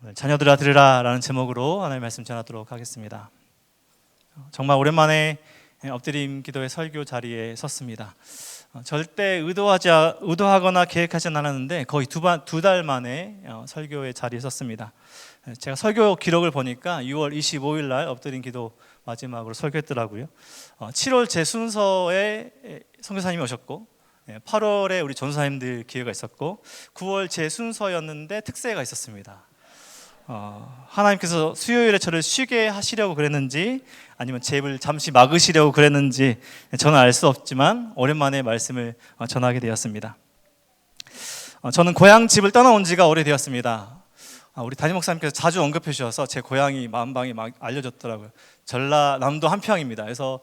오늘 자녀들아 들으라 라는 제목으로 하나님의 말씀 전하도록 하겠습니다. 정말 오랜만에 엎드림 기도의 설교 자리에 섰습니다. 절대 의도하거나 계획하진 않았는데 거의 두 달 만에 설교의 자리에 섰습니다. 제가 설교 기록을 보니까 6월 25일 날 엎드림 기도 마지막으로 설교했더라고요. 7월 제 순서에 선교사님이 오셨고 8월에 우리 전사님들 기회가 있었고 9월 제 순서였는데 특세가 있었습니다. 하나님께서 수요일에 저를 쉬게 하시려고 그랬는지 아니면 제 입을 잠시 막으시려고 그랬는지 저는 알 수 없지만 오랜만에 말씀을 전하게 되었습니다. 저는 고향 집을 떠나온 지가 오래되었습니다. 우리 담임 목사님께서 자주 언급해 주셔서 제 고향이 만방에 막 알려졌더라고요. 전라남도 한평입니다. 그래서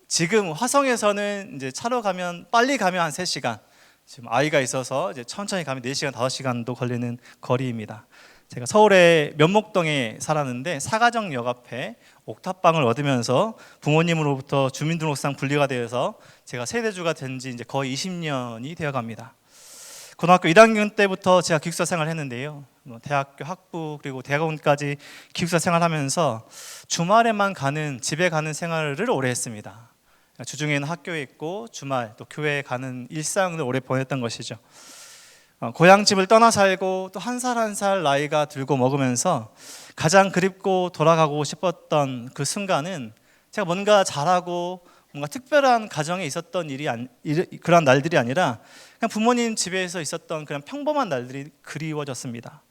지금 화성에서는 이제 차로 가면 빨리 가면 한 3시간, 지금 아이가 있어서 이제 천천히 가면 4시간, 5시간도 걸리는 거리입니다. 제가 서울의 면목동에 살았는데 사가정역 앞에 옥탑방을 얻으면서 부모님으로부터 주민등록상 분리가 되어서 제가 세대주가 된 지 이제 거의 20년이 되어 갑니다. 고등학교 1학년 때부터 제가 기숙사 생활을 했는데요. 대학교 학부 그리고 대학원까지 기숙사 생활하면서 주말에만 집에 가는 생활을 오래 했습니다. 주중에는 학교에 있고 주말 또 교회에 가는 일상을 오래 보냈던 것이죠. 고향집을 떠나 살고 또 한 살 한 살 나이가 들고 먹으면서 가장 그립고 돌아가고 싶었던 그 순간은 제가 뭔가 잘하고 뭔가 특별한 가정에 있었던 그런 날들이 아니라 그냥 부모님 집에서 있었던 그런 평범한 날들이 그리워졌습니다.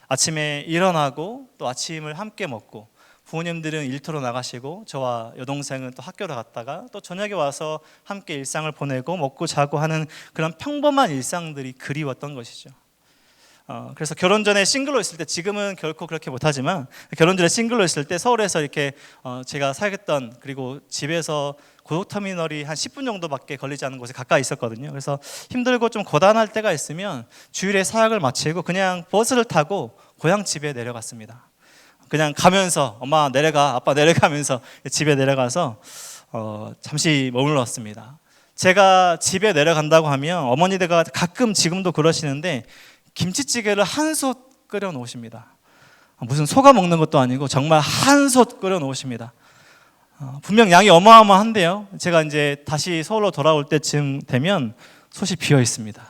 아침에 일어나고 또 아침을 함께 먹고 부모님들은 일터로 나가시고 저와 여동생은 또 학교로 갔다가 또 저녁에 와서 함께 일상을 보내고 먹고 자고 하는 그런 평범한 일상들이 그리웠던 것이죠. 그래서 결혼 전에 싱글로 있을 때, 지금은 결코 그렇게 못하지만 결혼 전에 싱글로 있을 때 서울에서 이렇게 제가 살겠던, 그리고 집에서 고속터미널이 한 10분 정도밖에 걸리지 않은 곳에 가까이 있었거든요. 그래서 힘들고 좀 고단할 때가 있으면 주일에 사역을 마치고 그냥 버스를 타고 고향 집에 내려갔습니다. 그냥 가면서 엄마 내려가, 아빠 내려가면서 집에 내려가서 잠시 머물렀습니다. 제가 집에 내려간다고 하면 어머니가 가끔 지금도 그러시는데 김치찌개를 한솥 끓여 놓으십니다. 무슨 소가 먹는 것도 아니고 정말 한솥 끓여 놓으십니다. 분명 양이 어마어마한데요. 제가 이제 다시 서울로 돌아올 때쯤 되면 솥이 비어 있습니다.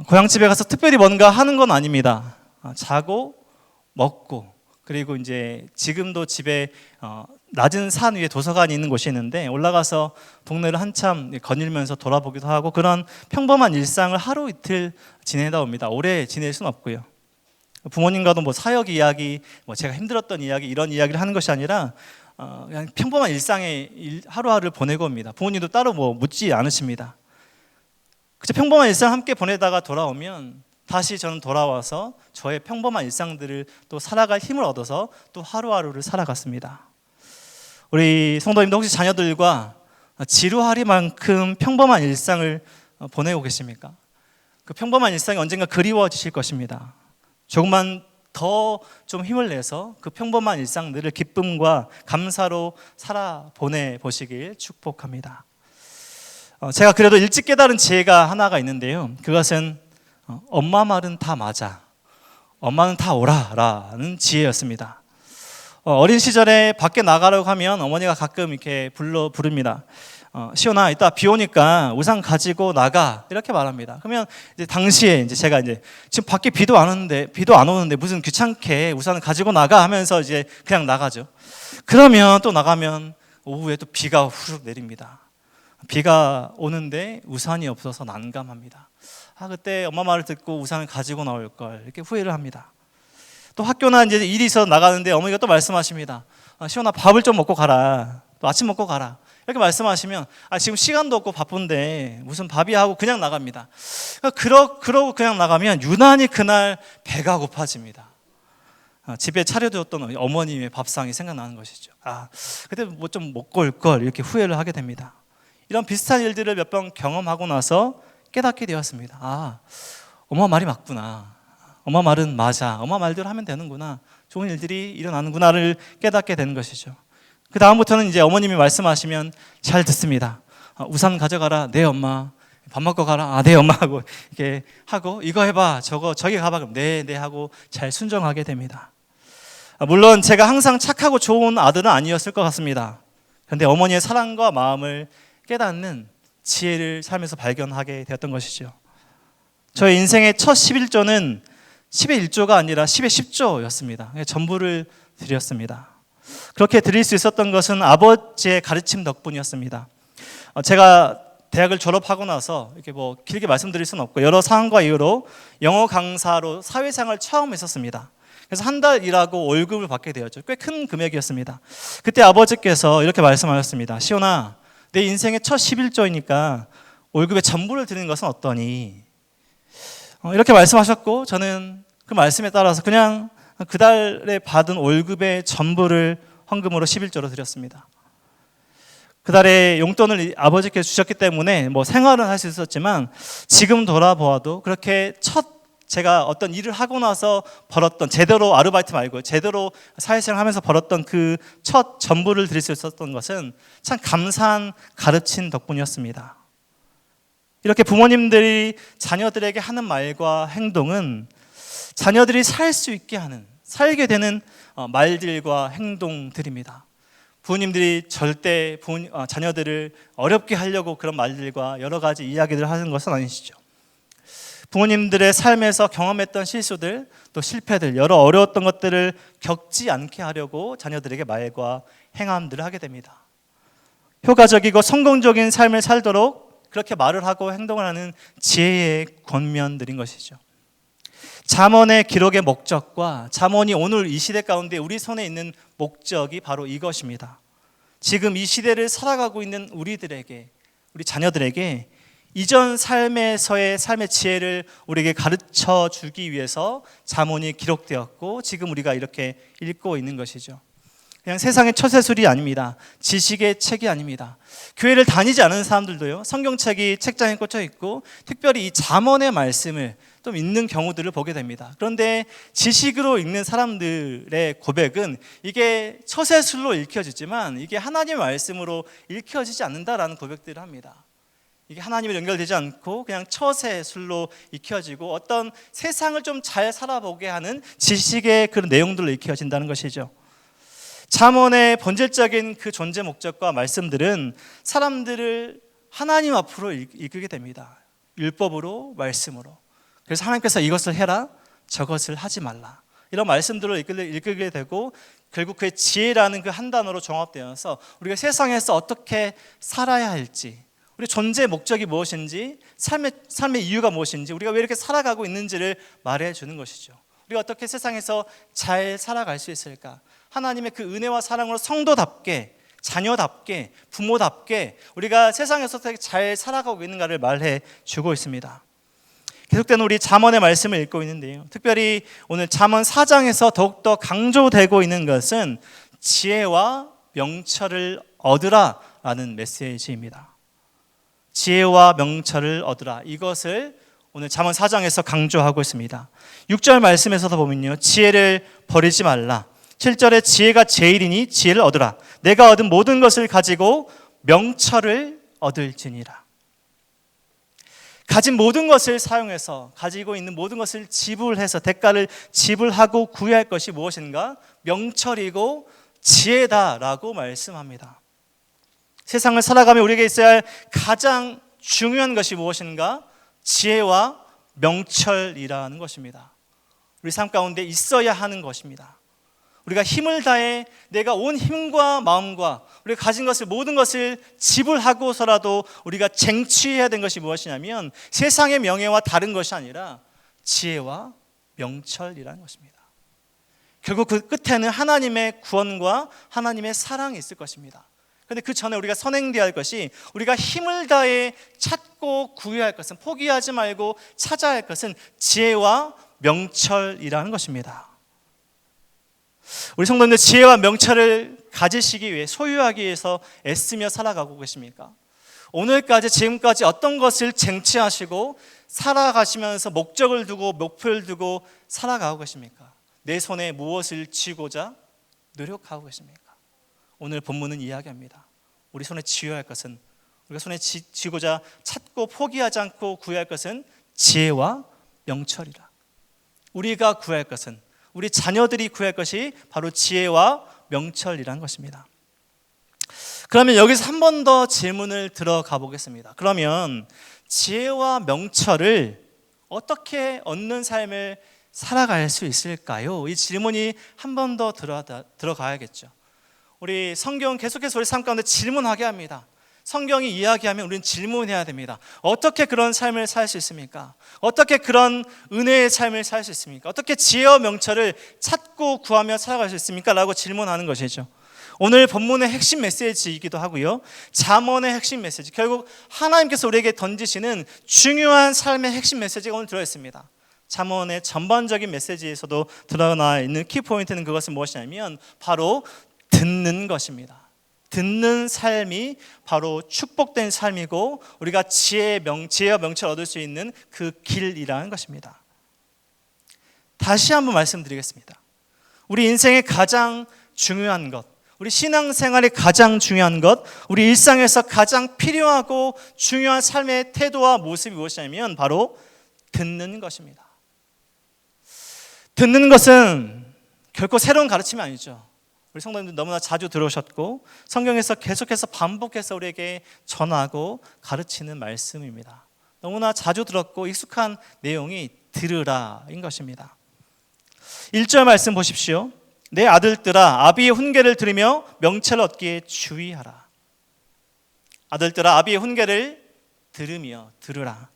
고향집에 가서 특별히 뭔가 하는 건 아닙니다. 자고 먹고, 그리고 이제 지금도 집에 낮은 산 위에 도서관이 있는 곳이 있는데 올라가서 동네를 한참 거닐면서 돌아보기도 하고 그런 평범한 일상을 하루 이틀 지내다 옵니다. 오래 지낼 수는 없고요. 부모님과도 뭐 사역 이야기, 제가 힘들었던 이야기, 이런 이야기를 하는 것이 아니라 그냥 평범한 일상의 하루하루를 보내고 옵니다. 부모님도 따로 묻지 않으십니다. 그저 평범한 일상 함께 보내다가 돌아오면 다시 저는 돌아와서 저의 평범한 일상들을 또 살아갈 힘을 얻어서 또 하루하루를 살아갔습니다. 우리 성도님도 혹시 자녀들과 지루하리만큼 평범한 일상을 보내고 계십니까? 그 평범한 일상이 언젠가 그리워지실 것입니다. 조금만 더 좀 힘을 내서 그 평범한 일상들을 기쁨과 감사로 살아보내 보시길 축복합니다. 제가 그래도 일찍 깨달은 지혜가 하나가 있는데요. 그것은 엄마 말은 다 맞아, 엄마는 다 오라 라는 지혜였습니다. 어린 시절에 밖에 나가려고 하면 어머니가 가끔 이렇게 부릅니다. 시온아, 이따 비 오니까 우산 가지고 나가, 이렇게 말합니다. 그러면 이제 당시에 이제 제가 이제 지금 밖에 비도 안 오는데 무슨 귀찮게 우산을 가지고 나가 하면서 이제 그냥 나가죠. 그러면 또 나가면 오후에 또 비가 후룩 내립니다. 비가 오는데 우산이 없어서 난감합니다. 그때 엄마 말을 듣고 우산을 가지고 나올 걸, 이렇게 후회를 합니다. 또 학교나 이제 일이 있어서 나가는데 어머니가 또 말씀하십니다. 시온아, 밥을 좀 먹고 가라, 또 아침 먹고 가라, 이렇게 말씀하시면 지금 시간도 없고 바쁜데 무슨 밥이야 하고 그냥 나갑니다. 그러고 그냥 나가면 유난히 그날 배가 고파집니다. 집에 차려두었던 어머님의 밥상이 생각나는 것이죠. 그때 뭐 좀 먹고 올 걸, 이렇게 후회를 하게 됩니다. 이런 비슷한 일들을 몇 번 경험하고 나서 깨닫게 되었습니다. 엄마 말이 맞구나, 엄마 말은 맞아, 엄마 말대로 하면 되는구나, 좋은 일들이 일어나는구나를 깨닫게 되는 것이죠. 그 다음부터는 이제 어머님이 말씀하시면 잘 듣습니다. 우산 가져가라, 네 엄마, 밥 먹고 가라. 네 엄마 하고 이렇게 하고 이거 해봐. 저기 가봐. 그럼 네 하고 잘 순종하게 됩니다. 물론 제가 항상 착하고 좋은 아들은 아니었을 것 같습니다. 그런데 어머니의 사랑과 마음을 깨닫는 지혜를 살면서 발견하게 되었던 것이죠. 저의 인생의 첫 11조는 10의 1조가 아니라 10의 10조였습니다. 전부를 드렸습니다. 그렇게 드릴 수 있었던 것은 아버지의 가르침 덕분이었습니다. 제가 대학을 졸업하고 나서 이렇게 길게 말씀드릴 수는 없고 여러 상황과 이유로 영어 강사로 사회생활을 처음 했었습니다. 그래서 한 달 일하고 월급을 받게 되었죠. 꽤 큰 금액이었습니다. 그때 아버지께서 이렇게 말씀하셨습니다. 시온아, 내 인생의 첫 11조이니까 월급의 전부를 드리는 것은 어떠니? 이렇게 말씀하셨고 저는 그 말씀에 따라서 그냥 그 달에 받은 월급의 전부를 헌금으로 11조로 드렸습니다. 그 달에 용돈을 아버지께서 주셨기 때문에 생활은 할 수 있었지만 지금 돌아보아도 그렇게 제가 어떤 일을 하고 나서 벌었던, 제대로 아르바이트 말고 제대로 사회생활 하면서 벌었던 그 첫 전부를 드릴 수 있었던 것은 참 감사한 가르침 덕분이었습니다. 이렇게 부모님들이 자녀들에게 하는 말과 행동은 자녀들이 살 수 있게 하는, 살게 되는 말들과 행동들입니다. 부모님들이 절대 자녀들을 어렵게 하려고 그런 말들과 여러 가지 이야기들을 하는 것은 아니시죠. 부모님들의 삶에서 경험했던 실수들, 또 실패들, 여러 어려웠던 것들을 겪지 않게 하려고 자녀들에게 말과 행함들을 하게 됩니다. 효과적이고 성공적인 삶을 살도록 그렇게 말을 하고 행동을 하는 지혜의 권면들인 것이죠. 잠언의 기록의 목적과 잠언이 오늘 이 시대 가운데 우리 손에 있는 목적이 바로 이것입니다. 지금 이 시대를 살아가고 있는 우리들에게, 우리 자녀들에게 이전 삶에서의 삶의 지혜를 우리에게 가르쳐 주기 위해서 잠언이 기록되었고 지금 우리가 이렇게 읽고 있는 것이죠. 그냥 세상의 처세술이 아닙니다. 지식의 책이 아닙니다. 교회를 다니지 않은 사람들도요, 성경책이 책장에 꽂혀 있고 특별히 이 잠언의 말씀을 좀 읽는 경우들을 보게 됩니다. 그런데 지식으로 읽는 사람들의 고백은 이게 처세술로 읽혀지지만 이게 하나님의 말씀으로 읽혀지지 않는다라는 고백들을 합니다. 이게 하나님을 연결되지 않고 그냥 처세술로 익혀지고 어떤 세상을 좀 잘 살아보게 하는 지식의 그런 내용들로 익혀진다는 것이죠. 잠언의 본질적인 그 존재 목적과 말씀들은 사람들을 하나님 앞으로 이끌게 됩니다. 율법으로, 말씀으로. 그래서 하나님께서 이것을 해라, 저것을 하지 말라, 이런 말씀들을 이끌게 되고 결국 그의 지혜라는 그 한 단어로 종합되어서 우리가 세상에서 어떻게 살아야 할지, 우리 존재의 목적이 무엇인지, 삶의 이유가 무엇인지, 우리가 왜 이렇게 살아가고 있는지를 말해주는 것이죠. 우리가 어떻게 세상에서 잘 살아갈 수 있을까? 하나님의 그 은혜와 사랑으로 성도답게, 자녀답게, 부모답게 우리가 세상에서 어떻게 잘 살아가고 있는가를 말해주고 있습니다. 계속되는 우리 잠언의 말씀을 읽고 있는데요, 특별히 오늘 잠언 4장에서 더욱더 강조되고 있는 것은 지혜와 명철을 얻으라 라는 메시지입니다. 지혜와 명철을 얻으라, 이것을 오늘 잠언 4장에서 강조하고 있습니다. 6절 말씀에서도 보면요, 지혜를 버리지 말라. 7절에 지혜가 제일이니 지혜를 얻으라. 내가 얻은 모든 것을 가지고 명철을 얻을지니라. 가진 모든 것을 사용해서, 가지고 있는 모든 것을 지불해서 대가를 지불하고 구해야 할 것이 무엇인가? 명철이고 지혜다라고 말씀합니다. 세상을 살아가며 우리에게 있어야 할 가장 중요한 것이 무엇인가? 지혜와 명철이라는 것입니다. 우리 삶 가운데 있어야 하는 것입니다. 우리가 힘을 다해 내가 온 힘과 마음과 우리가 가진 것을, 모든 것을 지불하고서라도 우리가 쟁취해야 되는 것이 무엇이냐면 세상의 명예와 다른 것이 아니라 지혜와 명철이라는 것입니다. 결국 그 끝에는 하나님의 구원과 하나님의 사랑이 있을 것입니다. 그런데 그 전에 우리가 선행되어야 할 것이, 우리가 힘을 다해 찾고 구해야 할 것은, 포기하지 말고 찾아야 할 것은 지혜와 명철이라는 것입니다. 우리 성도님들, 지혜와 명철을 가지시기 위해, 소유하기 위해서 애쓰며 살아가고 계십니까? 오늘까지, 지금까지 어떤 것을 쟁취하시고 살아가시면서 목적을 두고 목표를 두고 살아가고 계십니까? 내 손에 무엇을 쥐고자 노력하고 계십니까? 오늘 본문은 이야기합니다. 우리 손에 쥐어야 할 것은 우리가 손에 쥐고자 찾고 포기하지 않고 구해야 할 것은 지혜와 명철이라. 우리가 구해야 할 것은, 우리 자녀들이 구해야 할 것이 바로 지혜와 명철이라는 것입니다. 그러면 여기서 한 번 더 질문을 들어가 보겠습니다. 그러면 지혜와 명철을 어떻게 얻는 삶을 살아갈 수 있을까요? 이 질문이 한 번 더 들어가야겠죠. 우리 성경은 계속해서 우리 삶 가운데 질문하게 합니다. 성경이 이야기하면 우리는 질문해야 됩니다. 어떻게 그런 삶을 살 수 있습니까? 어떻게 그런 은혜의 삶을 살 수 있습니까? 어떻게 지혜와 명철을 찾고 구하며 살아갈 수 있습니까? 라고 질문하는 것이죠. 오늘 본문의 핵심 메시지이기도 하고요, 잠언의 핵심 메시지, 결국 하나님께서 우리에게 던지시는 중요한 삶의 핵심 메시지가 오늘 들어있습니다. 잠언의 전반적인 메시지에서도 드러나 있는 키포인트는 그것은 무엇이냐면 바로 듣는 것입니다. 듣는 삶이 바로 축복된 삶이고 우리가 지혜와 명철을 얻을 수 있는 그 길이라는 것입니다. 다시 한번 말씀드리겠습니다. 우리 인생의 가장 중요한 것, 우리 신앙생활의 가장 중요한 것, 우리 일상에서 가장 필요하고 중요한 삶의 태도와 모습이 무엇이냐면 바로 듣는 것입니다. 듣는 것은 결코 새로운 가르침이 아니죠. 우리 성도님들 너무나 자주 들으셨고 성경에서 계속해서 반복해서 우리에게 전하고 가르치는 말씀입니다. 너무나 자주 들었고 익숙한 내용이 들으라인 것입니다. 1절 말씀 보십시오. 내 아들들아 아비의 훈계를 들으며 명철을 얻기에 주의하라. 아들들아 아비의 훈계를 들으며 들으라.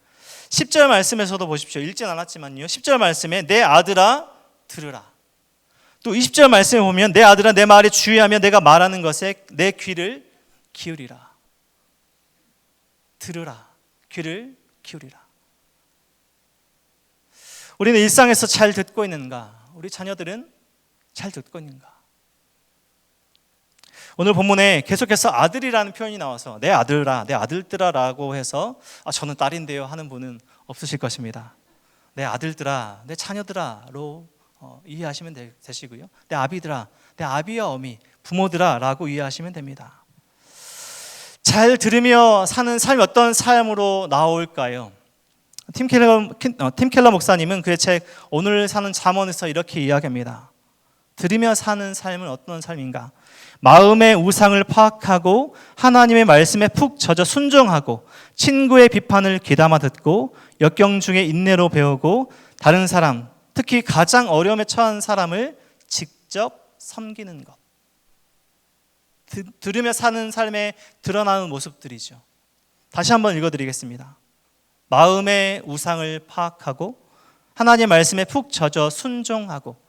10절 말씀에서도 보십시오. 읽진 않았지만요, 10절 말씀에 내 아들아 들으라. 또 20절 말씀에 보면 내 아들아 내 말에 주의하며 내가 말하는 것에 내 귀를 기울이라. 들으라. 귀를 기울이라. 우리는 일상에서 잘 듣고 있는가? 우리 자녀들은 잘 듣고 있는가? 오늘 본문에 계속해서 아들이라는 표현이 나와서 내 아들아, 내 아들들아 라고 해서 저는 딸인데요 하는 분은 없으실 것입니다. 내 아들들아, 내 자녀들아로 이해하시면 되시고요, 내 아비들아, 내 아비와 어미, 부모들아 라고 이해하시면 됩니다. 잘 들으며 사는 삶이 어떤 삶으로 나올까요? 팀 켈러 목사님은 그의 책 오늘 사는 잠언에서 이렇게 이야기합니다. 들으며 사는 삶은 어떤 삶인가? 마음의 우상을 파악하고 하나님의 말씀에 푹 젖어 순종하고 친구의 비판을 귀담아 듣고 역경 중에 인내로 배우고 다른 사람, 특히 가장 어려움에 처한 사람을 직접 섬기는 것. 들으며 사는 삶에 드러나는 모습들이죠. 다시 한번 읽어드리겠습니다. 마음의 우상을 파악하고 하나님의 말씀에 푹 젖어 순종하고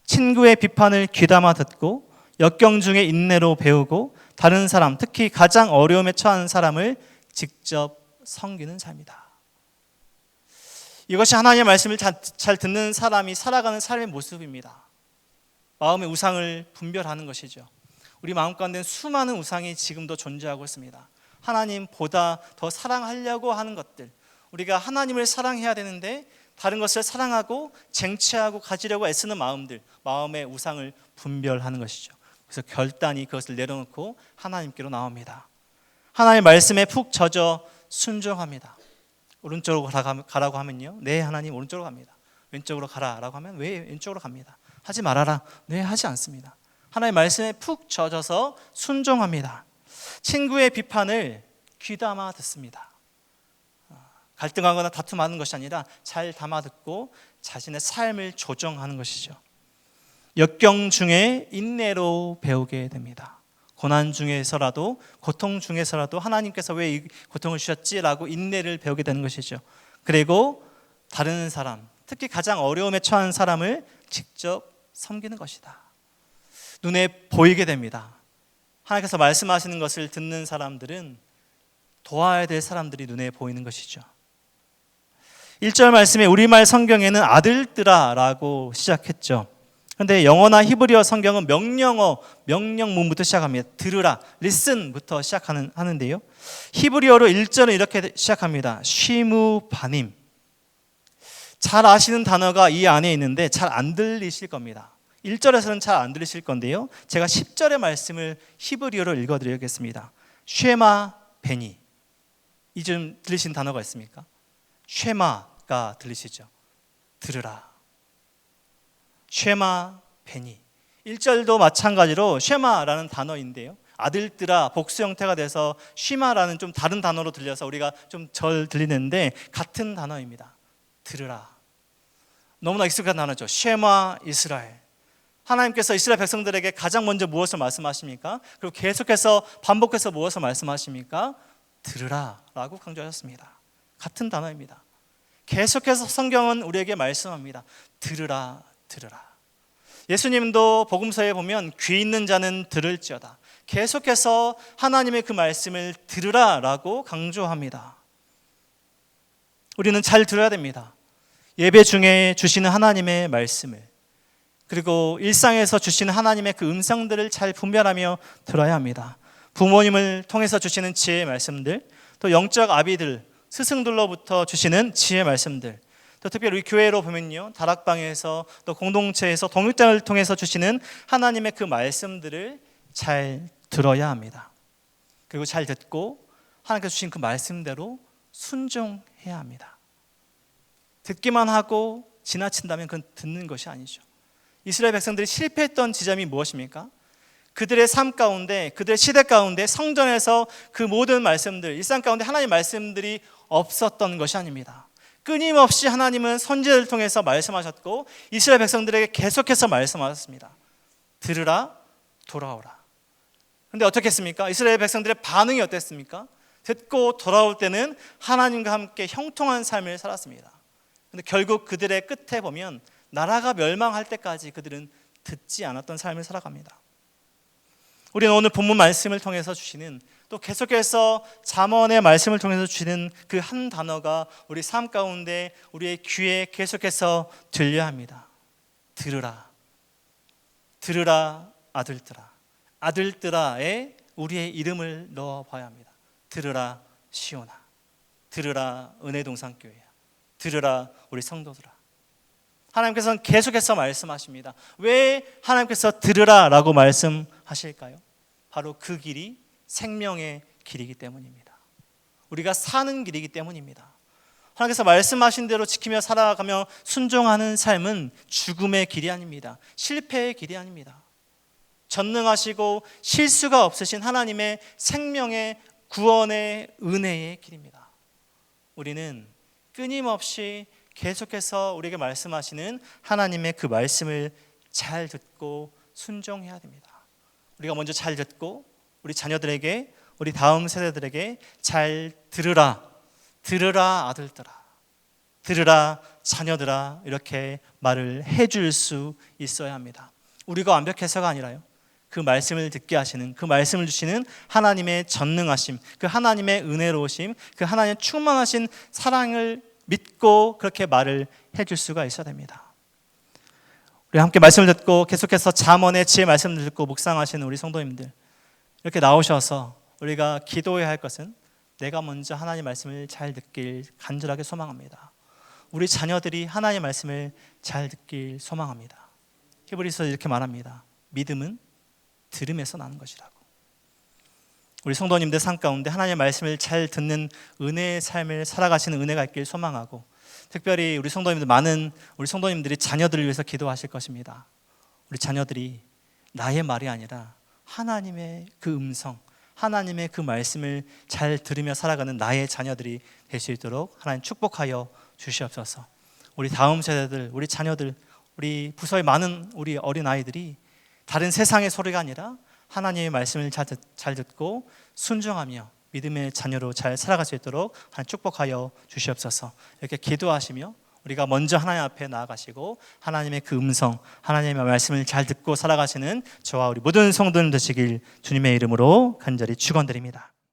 친구의 비판을 귀담아 듣고 역경 중에 인내로 배우고 다른 사람, 특히 가장 어려움에 처한 사람을 직접 섬기는 삶이다. 이것이 하나님의 말씀을 잘 듣는 사람이 살아가는 삶의 모습입니다. 마음의 우상을 분별하는 것이죠. 우리 마음 가운데는 수많은 우상이 지금도 존재하고 있습니다. 하나님보다 더 사랑하려고 하는 것들, 우리가 하나님을 사랑해야 되는데 다른 것을 사랑하고 쟁취하고 가지려고 애쓰는 마음들, 마음의 우상을 분별하는 것이죠. 그래서 결단이 그것을 내려놓고 하나님께로 나옵니다. 하나님의 말씀에 푹 젖어 순종합니다. 오른쪽으로 가라고 하면요, 네 하나님 오른쪽으로 갑니다. 왼쪽으로 가라라고 하면 왜 왼쪽으로 갑니다. 하지 말아라, 네 하지 않습니다. 하나님의 말씀에 푹 젖어서 순종합니다. 친구의 비판을 귀담아 듣습니다. 갈등하거나 다툼하는 것이 아니라 잘 담아 듣고 자신의 삶을 조정하는 것이죠. 역경 중에 인내로 배우게 됩니다. 고난 중에서라도, 고통 중에서라도 하나님께서 왜 이 고통을 주셨지라고 인내를 배우게 되는 것이죠. 그리고 다른 사람, 특히 가장 어려움에 처한 사람을 직접 섬기는 것이다. 눈에 보이게 됩니다. 하나님께서 말씀하시는 것을 듣는 사람들은 도와야 될 사람들이 눈에 보이는 것이죠. 1절 말씀에 우리말 성경에는 아들들아 라고 시작했죠. 그런데 영어나 히브리어 성경은 명령문부터 시작합니다. 들으라, listen부터 하는데요. 히브리어로 1절은 이렇게 시작합니다. 쉬무 바님. 잘 아시는 단어가 이 안에 있는데 잘 안 들리실 겁니다. 1절에서는 잘 안 들리실 건데요, 제가 10절의 말씀을 히브리어로 읽어드리겠습니다. 쉐마 베니. 이쯤 들리신 단어가 있습니까? 쉐마가 들리시죠? 들으라. 쉐마 베니. 1절도 마찬가지로 쉐마라는 단어인데요, 아들들아 복수 형태가 돼서 쉬마라는 좀 다른 단어로 들려서 우리가 좀 덜 들리는데 같은 단어입니다. 들으라. 너무나 익숙한 단어죠. 쉐마 이스라엘. 하나님께서 이스라엘 백성들에게 가장 먼저 무엇을 말씀하십니까? 그리고 계속해서 반복해서 무엇을 말씀하십니까? 들으라 라고 강조하셨습니다. 같은 단어입니다. 계속해서 성경은 우리에게 말씀합니다. 들으라, 들으라. 예수님도 복음서에 보면 귀 있는 자는 들을지어다. 계속해서 하나님의 그 말씀을 들으라 라고 강조합니다. 우리는 잘 들어야 됩니다. 예배 중에 주시는 하나님의 말씀을, 그리고 일상에서 주시는 하나님의 그 음성들을 잘 분별하며 들어야 합니다. 부모님을 통해서 주시는 지혜의 말씀들, 또 영적 아비들, 스승들로부터 주시는 지혜의 말씀들, 또 특별히 우리 교회로 보면요, 다락방에서 또 공동체에서 동역자를 통해서 주시는 하나님의 그 말씀들을 잘 들어야 합니다. 그리고 잘 듣고 하나님께서 주신 그 말씀대로 순종해야 합니다. 듣기만 하고 지나친다면 그건 듣는 것이 아니죠. 이스라엘 백성들이 실패했던 지점이 무엇입니까? 그들의 삶 가운데, 그들의 시대 가운데 성전에서 그 모든 말씀들, 일상 가운데 하나님의 말씀들이 없었던 것이 아닙니다. 끊임없이 하나님은 선지자를 통해서 말씀하셨고 이스라엘 백성들에게 계속해서 말씀하셨습니다. 들으라, 돌아오라. 그런데 어떻게 했습니까? 이스라엘 백성들의 반응이 어땠습니까? 듣고 돌아올 때는 하나님과 함께 형통한 삶을 살았습니다. 그런데 결국 그들의 끝에 보면 나라가 멸망할 때까지 그들은 듣지 않았던 삶을 살아갑니다. 우리는 오늘 본문 말씀을 통해서 주시는, 또 계속해서 잠언의 말씀을 통해서 주시는 그 한 단어가 우리 삶 가운데 우리의 귀에 계속해서 들려야 합니다. 들으라. 들으라 아들들아. 아들들아에 우리의 이름을 넣어봐야 합니다. 들으라 시온아. 들으라 은혜동산교회야. 들으라 우리 성도들아. 하나님께서는 계속해서 말씀하십니다. 왜 하나님께서 들으라라고 말씀하실까요? 바로 그 길이 생명의 길이기 때문입니다. 우리가 사는 길이기 때문입니다. 하나님께서 말씀하신 대로 지키며 살아가며 순종하는 삶은 죽음의 길이 아닙니다. 실패의 길이 아닙니다. 전능하시고 실수가 없으신 하나님의 생명의 구원의 은혜의 길입니다. 우리는 끊임없이 계속해서 우리에게 말씀하시는 하나님의 그 말씀을 잘 듣고 순종해야 됩니다. 우리가 먼저 잘 듣고 우리 자녀들에게, 우리 다음 세대들에게 잘 들으라, 들으라 아들들아, 들으라 자녀들아, 이렇게 말을 해줄 수 있어야 합니다. 우리가 완벽해서가 아니라요, 그 말씀을 듣게 하시는, 그 말씀을 주시는 하나님의 전능하심, 그 하나님의 은혜로우심, 그 하나님의 충만하신 사랑을 믿고 그렇게 말을 해줄 수가 있어야 됩니다. 우리 함께 말씀을 듣고 계속해서 잠언의 지혜 말씀을 듣고 묵상하시는 우리 성도님들, 이렇게 나오셔서 우리가 기도해야 할 것은 내가 먼저 하나님의 말씀을 잘 듣길 간절하게 소망합니다. 우리 자녀들이 하나님의 말씀을 잘 듣길 소망합니다. 히브리서 이렇게 말합니다. 믿음은 들음에서 나는 것이라고. 우리 성도님들 삶 가운데 하나님의 말씀을 잘 듣는 은혜의 삶을 살아가시는 은혜가 있길 소망하고, 특별히 우리 성도님들, 많은 우리 성도님들이 자녀들을 위해서 기도하실 것입니다. 우리 자녀들이 나의 말이 아니라 하나님의 그 음성, 하나님의 그 말씀을 잘 들으며 살아가는 나의 자녀들이 될 수 있도록 하나님 축복하여 주시옵소서. 우리 다음 세대들, 우리 자녀들, 우리 부서의 많은 우리 어린 아이들이 다른 세상의 소리가 아니라 하나님의 말씀을 잘 듣고 순종하며 믿음의 자녀로 잘 살아갈 수 있도록 하나님 축복하여 주시옵소서. 이렇게 기도하시며 우리가 먼저 하나님 앞에 나아가시고 하나님의 그 음성, 하나님의 말씀을 잘 듣고 살아가시는 저와 우리 모든 성도들 되시길 주님의 이름으로 간절히 축원드립니다.